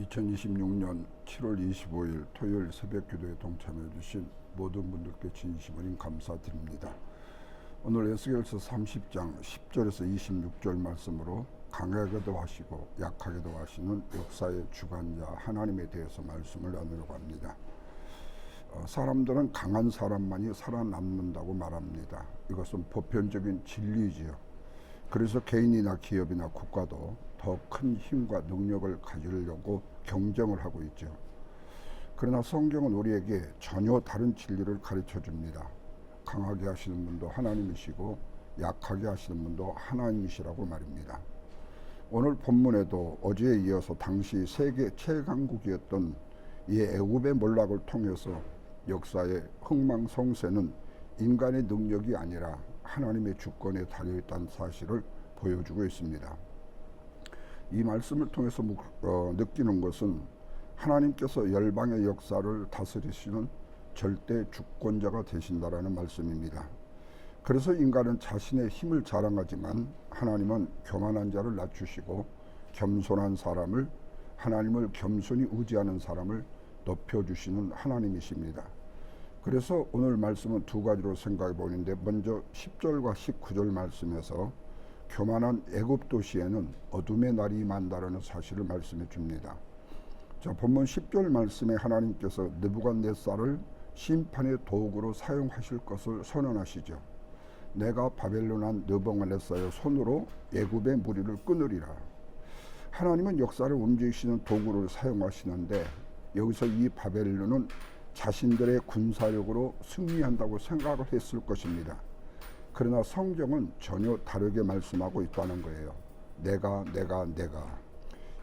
2026년 7월 25일 토요일 새벽 기도에 동참해 주신 모든 분들께 진심 어린 감사드립니다. 오늘 에스겔서 30장 10절에서 26절 말씀으로 강하게도 하시고 약하게도 하시는 역사의 주관자 하나님에 대해서 말씀을 나누려고 합니다. 사람들은 강한 사람만이 살아남는다고 말합니다. 이것은 보편적인 진리지요. 그래서 개인이나 기업이나 국가도 더 큰 힘과 능력을 가지려고 경쟁을 하고 있죠. 그러나 성경은 우리에게 전혀 다른 진리를 가르쳐 줍니다. 강하게 하시는 분도 하나님이시고 약하게 하시는 분도 하나님이시라고 말입니다. 오늘 본문에도 어제에 이어서 당시 세계 최강국이었던 이 애굽의 몰락을 통해서 역사의 흥망성쇠는 인간의 능력이 아니라 하나님의 주권에 달려있다는 사실을 보여주고 있습니다. 이 말씀을 통해서 느끼는 것은 하나님께서 열방의 역사를 다스리시는 절대 주권자가 되신다라는 말씀입니다. 그래서 인간은 자신의 힘을 자랑하지만 하나님은 교만한 자를 낮추시고 겸손한 사람을, 하나님을 겸손히 의지하는 사람을 높여주시는 하나님이십니다. 그래서 오늘 말씀은 두 가지로 생각해 보는데, 먼저 10절과 19절 말씀에서 교만한 애굽 도시에는 어둠의 날이 임한다라는 사실을 말씀해 줍니다. 자, 본문 10절 말씀에 하나님께서 느부갓네살을 심판의 도구로 사용하실 것을 선언하시죠. 내가 바벨론한 느부갓네살의 손으로 애굽의 무리를 끊으리라. 하나님은 역사를 움직이시는 도구를 사용하시는데, 여기서 이 바벨론은 자신들의 군사력으로 승리한다고 생각을 했을 것입니다. 그러나 성경은 전혀 다르게 말씀하고 있다는 거예요. 내가.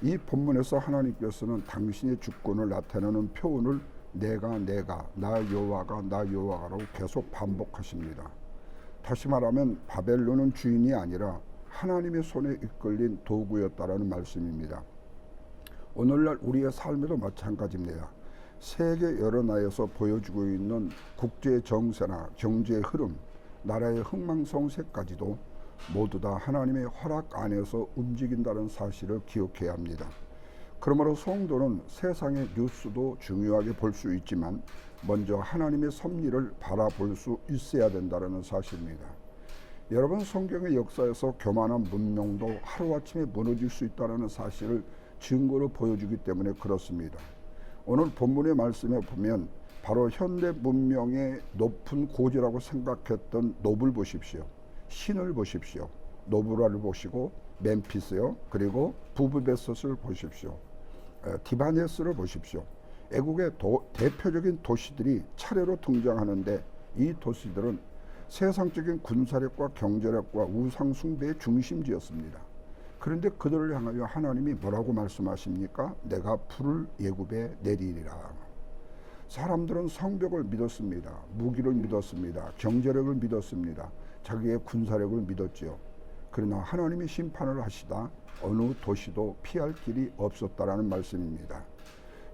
이 본문에서 하나님께서는 당신의 주권을 나타내는 표현을 내가, 나 여호와가라고 계속 반복하십니다. 다시 말하면 바벨론은 주인이 아니라 하나님의 손에 이끌린 도구였다라는 말씀입니다. 오늘날 우리의 삶에도 마찬가지입니다. 세계 여러 나라에서 보여주고 있는 국제 정세나 경제의 흐름, 나라의 흥망성쇠까지도 모두 다 하나님의 허락 안에서 움직인다는 사실을 기억해야 합니다. 그러므로 성도는 세상의 뉴스도 중요하게 볼 수 있지만 먼저 하나님의 섭리를 바라볼 수 있어야 된다는 사실입니다. 여러분, 성경의 역사에서 교만한 문명도 하루아침에 무너질 수 있다는 사실을 증거로 보여주기 때문에 그렇습니다. 오늘 본문의 말씀에 보면 바로 현대 문명의 높은 고지라고 생각했던 노블 보십시오. 신을 보십시오. 노브라를 보시고 멤피스요. 그리고 부브베섯을 보십시오. 디바네스를 보십시오. 애국의 대표적인 도시들이 차례로 등장하는데, 이 도시들은 세상적인 군사력과 경제력과 우상 숭배의 중심지였습니다. 그런데 그들을 향하여 하나님이 뭐라고 말씀하십니까? 내가 불을 애굽에 내리리라. 사람들은 성벽을 믿었습니다. 무기를 믿었습니다. 경제력을 믿었습니다. 자기의 군사력을 믿었지요. 그러나 하나님이 심판을 하시다 어느 도시도 피할 길이 없었다라는 말씀입니다.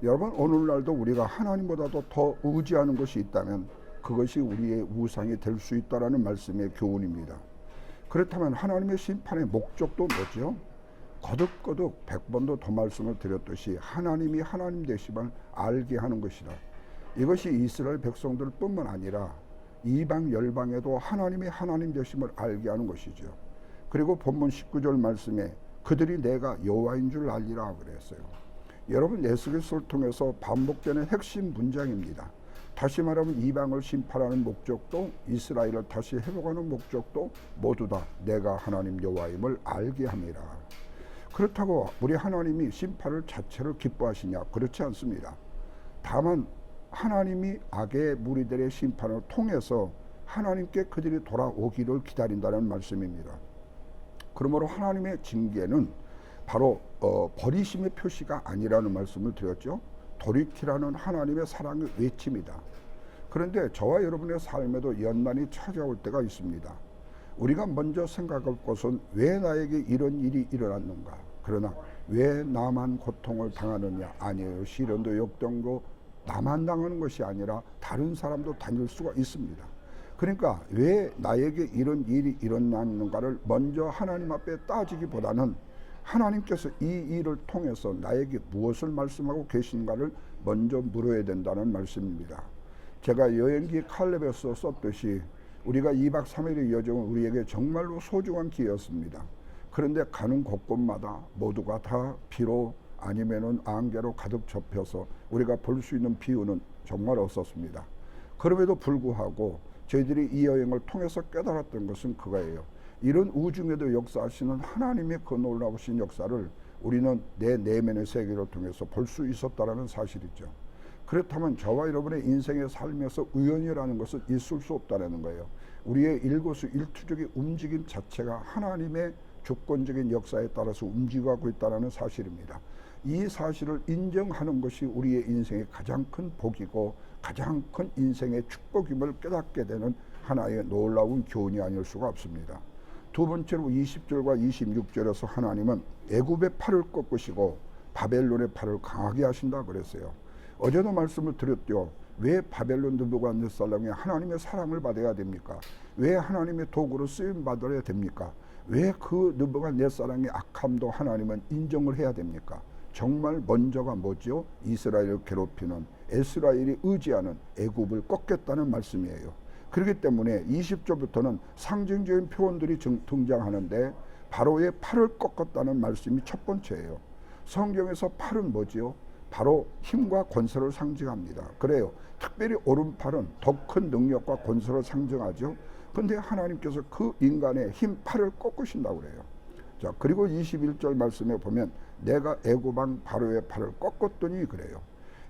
여러분, 오늘날도 우리가 하나님보다도 더 의지하는 것이 있다면 그것이 우리의 우상이 될 수 있다라는 말씀의 교훈입니다. 그렇다면 하나님의 심판의 목적도 뭐죠? 거듭거듭 100번도 더 말씀을 드렸듯이 하나님이 하나님 되심을 알게 하는 것이다. 이것이 이스라엘 백성들 뿐만 아니라 이방 열방에도 하나님의 하나님 되심을 알게 하는 것이죠. 그리고 본문 19절 말씀에 그들이 내가 여호와인 줄 알리라 그랬어요. 여러분, 에스겔서를 통해서 반복되는 핵심 문장입니다. 다시 말하면 이방을 심판하는 목적도 이스라엘을 다시 회복하는 목적도 모두 다 내가 하나님 여호와임을 알게 함이라. 그렇다고 우리 하나님이 심판을 자체를 기뻐하시냐? 그렇지 않습니다. 다만 하나님이 악의 무리들의 심판을 통해서 하나님께 그들이 돌아오기를 기다린다는 말씀입니다. 그러므로 하나님의 징계는 바로 버리심의 표시가 아니라는 말씀을 드렸죠. 돌이키라는 하나님의 사랑의 외침이다. 그런데 저와 여러분의 삶에도 연난이 찾아올 때가 있습니다. 우리가 먼저 생각할 것은 왜 나에게 이런 일이 일어났는가? 그러나 왜 나만 고통을 당하느냐? 아니에요. 시련도 역경도 나만 당하는 것이 아니라 다른 사람도 다닐 수가 있습니다. 그러니까 왜 나에게 이런 일이 일어났는가를 먼저 하나님 앞에 따지기보다는 하나님께서 이 일을 통해서 나에게 무엇을 말씀하고 계신가를 먼저 물어야 된다는 말씀입니다. 제가 여행기 칼렙에서 썼듯이 우리가 2박 3일의 여정은 우리에게 정말로 소중한 기회였습니다. 그런데 가는 곳곳마다 모두가 다 비로 아니면은 안개로 가득 접혀서 우리가 볼 수 있는 비유는 정말 없었습니다. 그럼에도 불구하고 저희들이 이 여행을 통해서 깨달았던 것은 그거예요. 이런 우중에도 역사하시는 하나님의 그 놀라우신 역사를 우리는 내 내면의 세계를 통해서 볼 수 있었다는 사실이죠. 그렇다면 저와 여러분의 인생의 삶에서 우연이라는 것은 있을 수 없다는 거예요. 우리의 일거수일투족의 움직임 자체가 하나님의 주권적인 역사에 따라서 움직이고 있다는 사실입니다. 이 사실을 인정하는 것이 우리의 인생의 가장 큰 복이고 가장 큰 인생의 축복임을 깨닫게 되는 하나의 놀라운 교훈이 아닐 수가 없습니다. 두 번째로 20절과 26절에서 하나님은 애굽의 팔을 꺾으시고 바벨론의 팔을 강하게 하신다 그랬어요. 어제도 말씀을 드렸죠. 왜 바벨론 느부갓네살람이 하나님의 사랑을 받아야 됩니까? 왜 하나님의 도구로 쓰임 받아야 됩니까? 왜 그 느부갓네살람의 악함도 하나님은 인정을 해야 됩니까? 정말 먼저가 뭐죠? 이스라엘을 괴롭히는 이스라엘이 의지하는 애굽을 꺾겠다는 말씀이에요. 그렇기 때문에 20절부터는 상징적인 표현들이 등장하는데 바로의 팔을 꺾었다는 말씀이 첫 번째예요. 성경에서 팔은 뭐지요? 바로 힘과 권세를 상징합니다. 그래요. 특별히 오른팔은 더 큰 능력과 권세를 상징하죠. 근데 하나님께서 그 인간의 힘 팔을 꺾으신다고 그래요. 자, 그리고 21절 말씀에 보면 내가 애굽 왕 바로의 팔을 꺾었더니 그래요.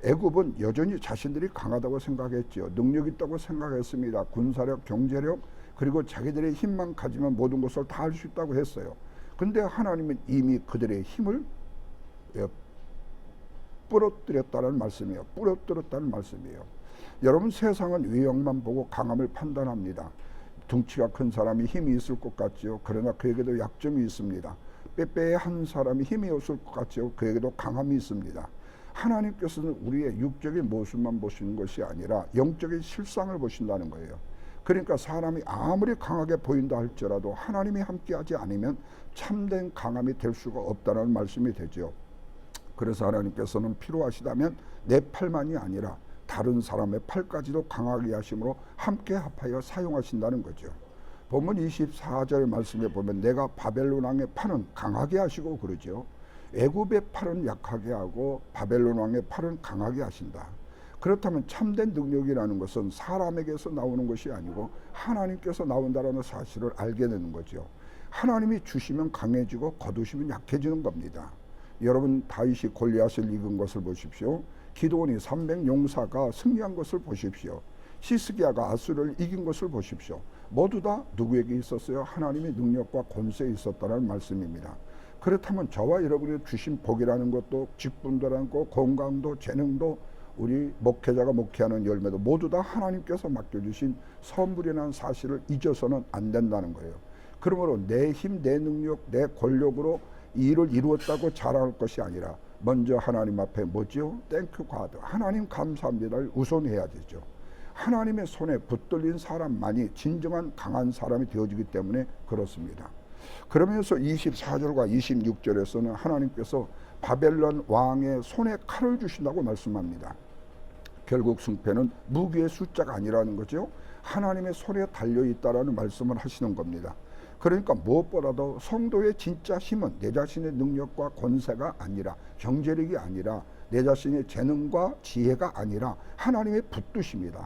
애굽은 여전히 자신들이 강하다고 생각했죠. 능력 있다고 생각했습니다. 군사력, 경제력, 그리고 자기들의 힘만 가지면 모든 것을 다 할 수 있다고 했어요. 근데 하나님은 이미 그들의 힘을 부러뜨렸다는 말씀이에요. 부러뜨렸다는 말씀이에요. 여러분, 세상은 외형만 보고 강함을 판단합니다. 덩치가 큰 사람이 힘이 있을 것 같지요. 그러나 그에게도 약점이 있습니다. 빼빼한 사람이 힘이 없을 것 같지요. 그에게도 강함이 있습니다. 하나님께서는 우리의 육적인 모습만 보시는 것이 아니라 영적인 실상을 보신다는 거예요. 그러니까 사람이 아무리 강하게 보인다 할지라도 하나님이 함께하지 않으면 참된 강함이 될 수가 없다는 말씀이 되죠. 그래서 하나님께서는 필요하시다면 내 팔만이 아니라 다른 사람의 팔까지도 강하게 하심으로 함께 합하여 사용하신다는 거죠. 본문 24절 말씀에 보면 내가 바벨론 왕의 팔은 강하게 하시고 그러죠. 애굽의 팔은 약하게 하고 바벨론 왕의 팔은 강하게 하신다. 그렇다면 참된 능력이라는 것은 사람에게서 나오는 것이 아니고 하나님께서 나온다는 사실을 알게 되는 거죠. 하나님이 주시면 강해지고 거두시면 약해지는 겁니다. 여러분, 다윗이 골리앗을 이긴 것을 보십시오. 기드온이 300용사가 승리한 것을 보십시오. 시스기야가 아수르를 이긴 것을 보십시오. 모두 다 누구에게 있었어요? 하나님의 능력과 권세에 있었다는 말씀입니다. 그렇다면 저와 여러분이 주신 복이라는 것도 직분도라는 것, 건강도, 재능도, 우리 목회자가 목회하는 열매도 모두 다 하나님께서 맡겨주신 선물이라는 사실을 잊어서는 안 된다는 거예요. 그러므로 내 힘, 내 능력, 내 권력으로 이 일을 이루었다고 자랑할 것이 아니라 먼저 하나님 앞에 뭐지요? 땡큐 가드, 하나님 감사합니다를 우선해야 되죠. 하나님의 손에 붙들린 사람만이 진정한 강한 사람이 되어지기 때문에 그렇습니다. 그러면서 24절과 26절에서는 하나님께서 바벨론 왕의 손에 칼을 주신다고 말씀합니다. 결국 승패는 무기의 숫자가 아니라는 거죠. 하나님의 손에 달려있다라는 말씀을 하시는 겁니다. 그러니까 무엇보다도 성도의 진짜 힘은 내 자신의 능력과 권세가 아니라, 경제력이 아니라, 내 자신의 재능과 지혜가 아니라 하나님의 붙드심이다.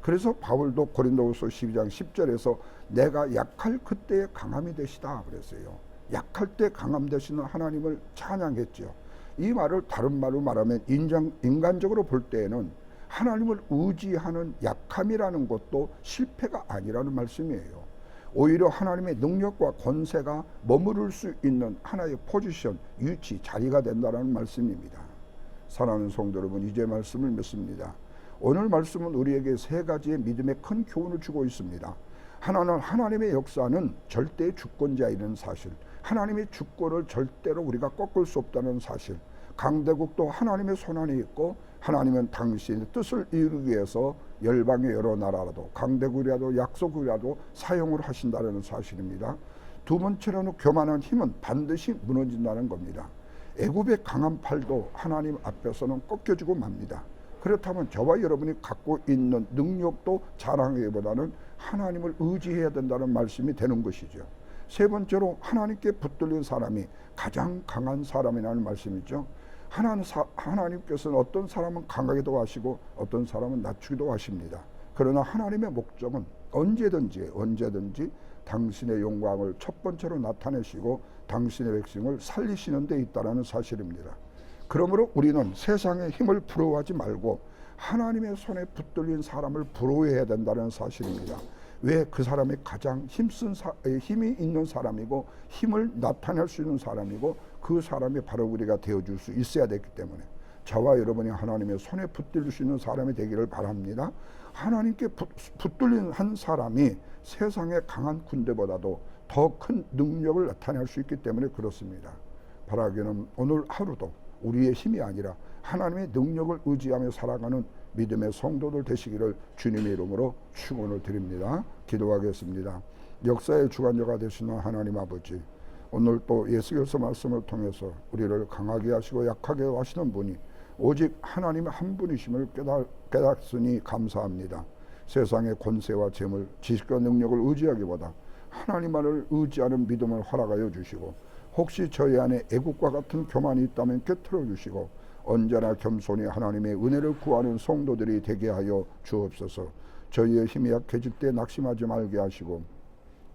그래서 바울도 고린도후서 12장 10절에서 내가 약할 그때의 강함이 되시다 그랬어요. 약할 때 강함 되시는 하나님을 찬양했죠. 이 말을 다른 말로 말하면 인간적으로 볼 때에는 하나님을 의지하는 약함이라는 것도 실패가 아니라는 말씀이에요. 오히려 하나님의 능력과 권세가 머무를 수 있는 하나의 포지션, 위치, 자리가 된다는 말씀입니다. 사랑하는 성도 여러분, 이제 말씀을 맺습니다. 오늘 말씀은 우리에게 세 가지의 믿음의 큰 교훈을 주고 있습니다. 하나는 하나님의 역사는 절대의 주권자이라는 사실, 하나님의 주권을 절대로 우리가 꺾을 수 없다는 사실, 강대국도 하나님의 손안에 있고 하나님은 당신의 뜻을 이루기 위해서 열방의 여러 나라라도 강대국이라도 약소국이라도 사용을 하신다는 사실입니다. 두 번째로는 교만한 힘은 반드시 무너진다는 겁니다. 애굽의 강한 팔도 하나님 앞에서는 꺾여지고 맙니다. 그렇다면 저와 여러분이 갖고 있는 능력도 자랑하기보다는 하나님을 의지해야 된다는 말씀이 되는 것이죠. 세 번째로 하나님께 붙들린 사람이 가장 강한 사람이라는 말씀이죠. 하나님께서는 어떤 사람은 강하게도 하시고 어떤 사람은 낮추기도 하십니다. 그러나 하나님의 목적은 언제든지 당신의 영광을 첫 번째로 나타내시고 당신의 백성을 살리시는 데 있다는 사실입니다. 그러므로 우리는 세상의 힘을 부러워하지 말고 하나님의 손에 붙들린 사람을 부러워해야 된다는 사실입니다. 왜? 그 사람이 가장 힘이 있는 사람이고 힘을 나타낼 수 있는 사람이고 그 사람이 바로 우리가 되어줄 수 있어야 되기 때문에 저와 여러분이 하나님의 손에 붙들 수 있는 사람이 되기를 바랍니다. 하나님께 붙들린 한 사람이 세상의 강한 군대보다도 더 큰 능력을 나타낼 수 있기 때문에 그렇습니다. 바라기는 오늘 하루도 우리의 힘이 아니라 하나님의 능력을 의지하며 살아가는 믿음의 성도들 되시기를 주님의 이름으로 축원을 드립니다. 기도하겠습니다. 역사의 주관자가 되시는 하나님 아버지, 오늘 또 예수께서 말씀을 통해서 우리를 강하게 하시고 약하게 하시는 분이 오직 하나님 한 분이심을 깨닫으니 감사합니다. 세상의 권세와 재물, 지식과 능력을 의지하기보다 하나님만을 의지하는 믿음을 허락하여 주시고 혹시 저희 안에 애국과 같은 교만이 있다면 깨트려 주시고 언제나 겸손히 하나님의 은혜를 구하는 성도들이 되게 하여 주옵소서. 저희의 힘이 약해질 때 낙심하지 말게 하시고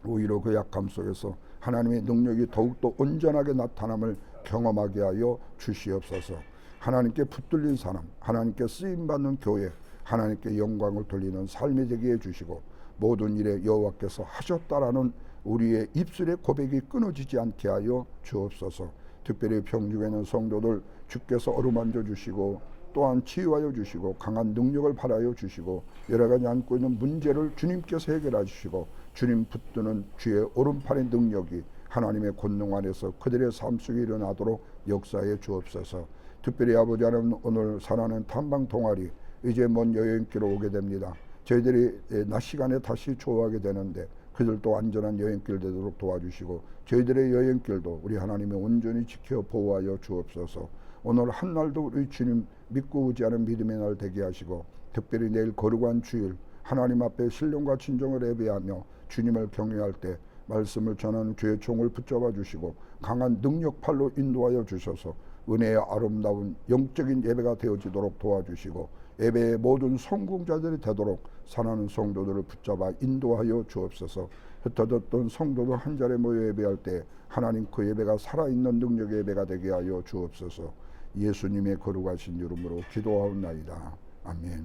오히려 그 약함 속에서 하나님의 능력이 더욱더 온전하게 나타남을 경험하게 하여 주시옵소서. 하나님께 붙들린 사람, 하나님께 쓰임받는 교회, 하나님께 영광을 돌리는 삶이 되게 해주시고 모든 일에 여호와께서 하셨다라는 우리의 입술의 고백이 끊어지지 않게 하여 주옵소서. 특별히 평중에 있는 성도들 주께서 어루만져 주시고 또한 치유하여 주시고 강한 능력을 발하여 주시고 여러 가지 안고 있는 문제를 주님께서 해결해 주시고 주님 붙드는 주의 오른팔의 능력이 하나님의 권능 안에서 그들의 삶 속에 일어나도록 역사해 주옵소서. 특별히 아버지 하나님 오늘 사랑하는 탐방 동아리 이제 먼 여행길로 오게 됩니다. 저희들이 낮 시간에 다시 조우하게 되는데 그들도 안전한 여행길 되도록 도와주시고 저희들의 여행길도 우리 하나님이 온전히 지켜 보호하여 주옵소서. 오늘 한날도 우리 주님 믿고 의지하는 믿음의 날 되게 하시고 특별히 내일 거룩한 주일 하나님 앞에 신령과 진정을 예배하며 주님을 경외할 때 말씀을 전하는 주의 종을 붙잡아 주시고 강한 능력팔로 인도하여 주셔서 은혜의 아름다운 영적인 예배가 되어지도록 도와주시고 예배의 모든 성공자들이 되도록 사랑하는 성도들을 붙잡아 인도하여 주옵소서. 흩어졌던 성도들 한 자리에 모여 예배할 때 하나님 그 예배가 살아있는 능력의 예배가 되게 하여 주옵소서. 예수님의 거룩하신 이름으로 기도하옵나이다. 아멘.